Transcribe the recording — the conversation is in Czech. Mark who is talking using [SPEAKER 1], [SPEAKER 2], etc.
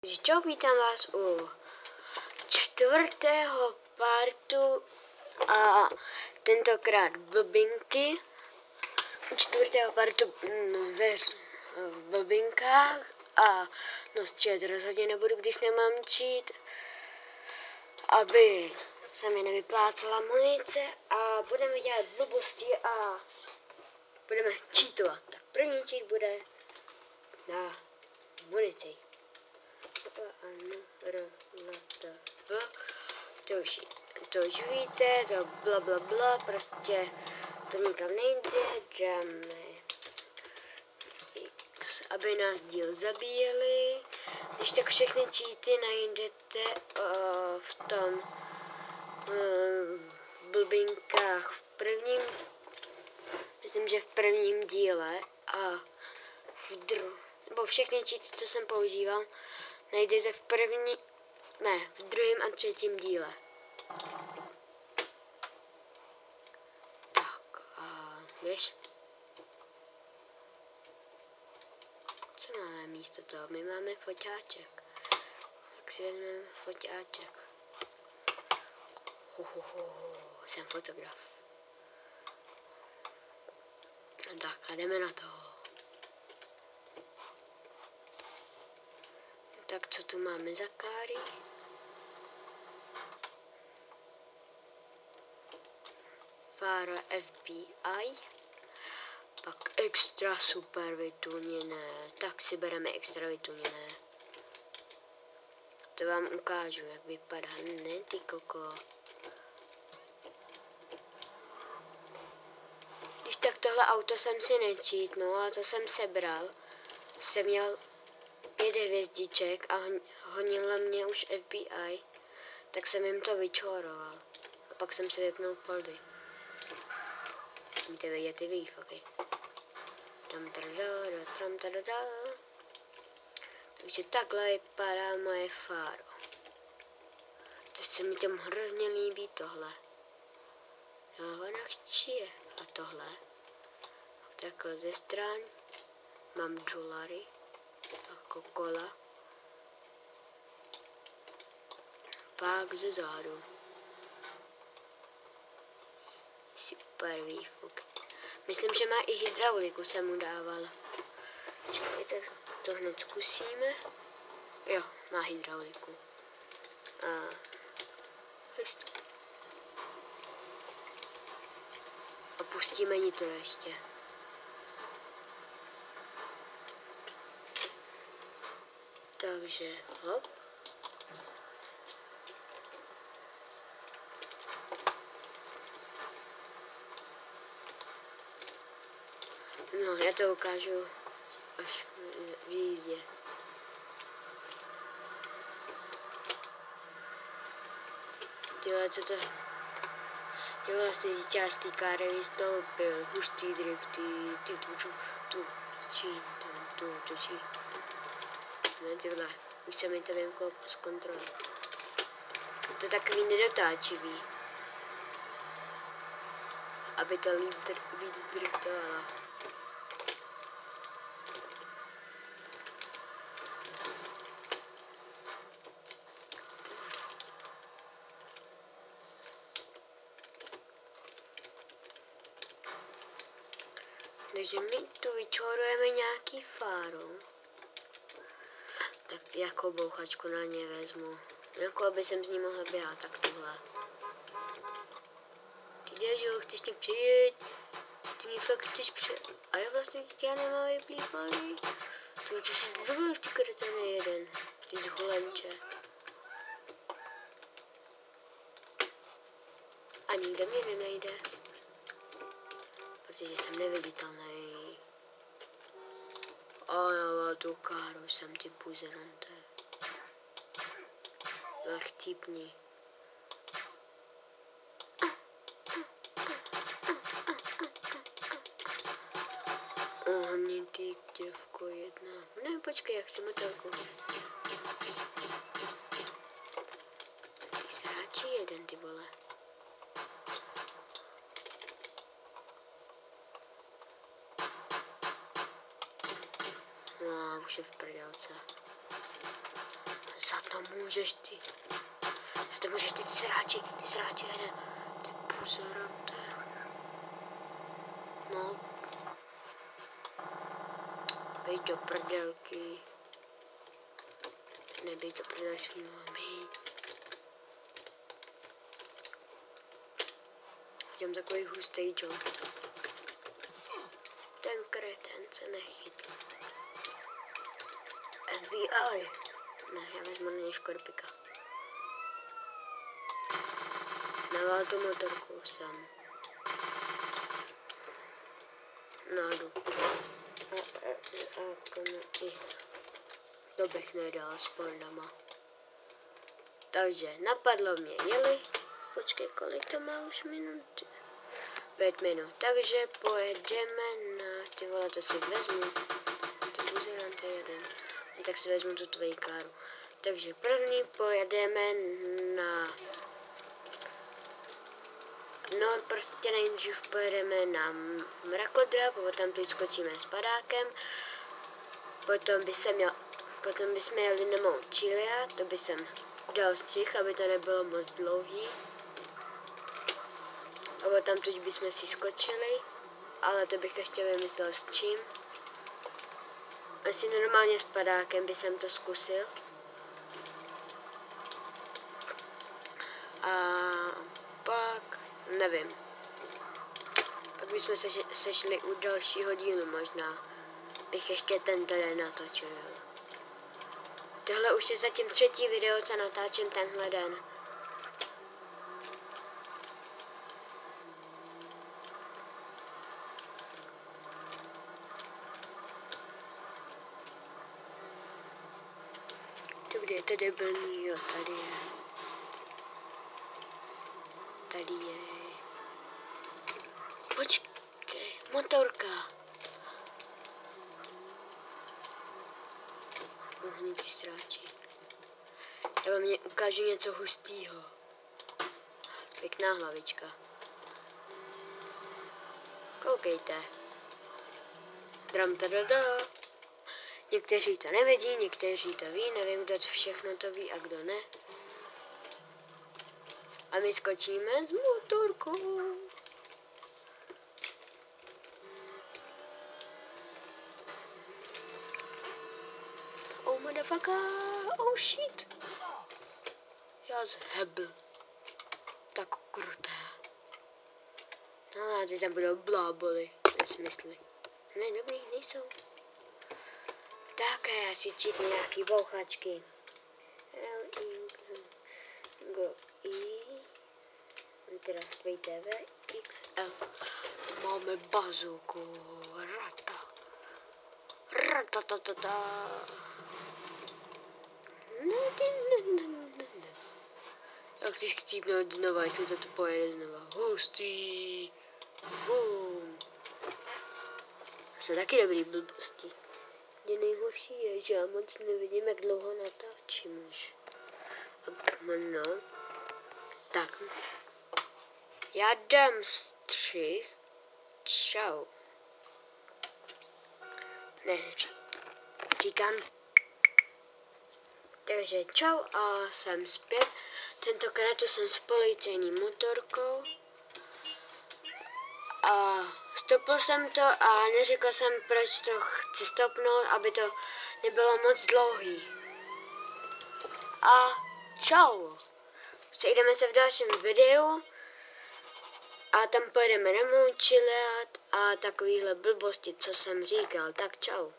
[SPEAKER 1] Čau, vítám vás u čtvrtého partu a tentokrát blbinky. Čtvrtého partu v blbinkách a no střílet rozhodně nebudu, když nemám cheat, aby se mi nevyplácela munice a budeme dělat blbosti a budeme cheatovat. Tak první cheat bude na munici. To už víte, to bla bla bla, prostě to nikam nejde, dáme X, aby nás díl zabíjeli. Když tak všechny cheaty najdete v tom blbinkách v prvním, myslím, že v prvním díle a nebo všechny cheaty, co jsem používal, najdete v druhém a třetím díle. Tak a víš, co máme místo toho? My máme foťáček. Tak si vezmeme foťáček. Jsem fotograf. Tak a jdeme na to. Tak co tu máme za káry? Faro FBI. Pak extra super vytuněné. Tak si bereme extra vytuněné. To vám ukážu, jak vypadá. Ne, ty koko. Když tak tohle auto jsem si nečítnul, ale to jsem sebral. Jsem měl 5 hvězdiček a honilo mě už FBI, tak jsem jim to vyčoroval. A pak jsem si vypnul poldy. Smíte vidět ty výfoky. Tam tada. Takže takhle vypadá moje fáro. To se mi tam hrozně líbí tohle. Jo, ona chčije. A tohle. Takhle ze stran mám dolary. Jako kola. Pak ze zádu. Super výfuk. Myslím, že má i hydrauliku, jsem mu dával. Počkejte, to hned zkusíme. Jo, má hydrauliku. A pustíme nitro ještě. Takže hop. No, já to ukážu až v jízdě. Tyhle, co to... Jo, vlastně dítě z té káry vystoupil. Hustý drifty, ty točí. Ne, tyhle. Už se mi to vymklo z kontroly. To takový nedotáčivý. Aby to víc driftovalo. Takže my tu vyčorujeme nějaký fáro. Tak jako bouchačku na ně vezmu. Jako aby jsem z ní mohla běhat, tak tuhle. Ty děžo, chceš mě přijet? Ty mě fakt chceš přijet? A já vlastně já nemám vyplývaný. Ty jsi dobil v ty kretené jeden. Ty zholenče. A nikde mě nenajde. Protože jsem neviditelný. A já tu káru jsem ty buzerante. Chcípni. Ohni ty děvko jedna. Ne, počkej, jak chci motorku. Ty sráči jeden, ty vole. No, už je v prdelce. Za to můžeš ty. Za to můžeš ty sráči jeden. Ty buzerante. No. Bejď do prdelky. Nebejď do prdele svým mami. Jdem takový hustý job. Ten kreten se nechytl. FBI. Ne, já vezmu na něj škorpika. Navál tu motorku sem. Nájdu. To bych nedal s pordama. Takže napadlo mě, jeli. Počkej, kolik to má už minut? 5 minut. Takže pojedeme na... Ty vole, to si vezmu. Ty buzerante jeden. Tak si vezmu tu tvoji káru. Takže první pojedeme na... No, prostě nejdřív pojedeme na mrakodrap, potom tu skočíme s padákem, potom bychom jeli na Mount Chiliad, to by jsem dal střih, aby to nebylo moc dlouhý. A potom tuď bychom si skočili, ale to bych ještě vymyslel s čím. Asi normálně s padákem by jsem to zkusil. A pak, nevím. Pak bychom sešli u dalšího dílu možná. Bych ještě tento den natočil. Tohle už je zatím 3. video, co natáčím tenhle den. To kde je to debilní, jo, tady je. Tady je. Počkej, motorka. Uhni ty sráči. Já vám ukážu něco hustýho. Pěkná hlavička. Koukejte. Dram tadada. Někteří to nevidí, někteří to ví, nevím, kdo všechno to ví a kdo ne. A my skočíme s motorkou. Oh motherfucker, oh shit. Já zhebl. Tak kruté. No a ty tam budou bláboli. Nesmysly. Ne, dobrý, nejsou. Tak já si čítnu nějaký bouchačky. Teda VTV XL. Máme bazooku. Ratatatata. Já chci chcípnout znova, jestli to tu pojede znova. Hustý. Boom. Jsou taky dobrý blbosti. Kde nejhorší je, že já moc nevidím, jak dlouho natáčím už. No. Tak. Já dám střih. Čau. Ne, říkám. Takže čau a jsem zpět. Tentokrát tu jsem s policejní motorkou. A stopl jsem to a neřekl jsem, proč to chci stopnout, aby to nebylo moc dlouhý. A čau. Sejdeme se v dalším videu. A tam pojedeme na Mount Chiliad a takovýhle blbosti, co jsem říkal. Tak čau.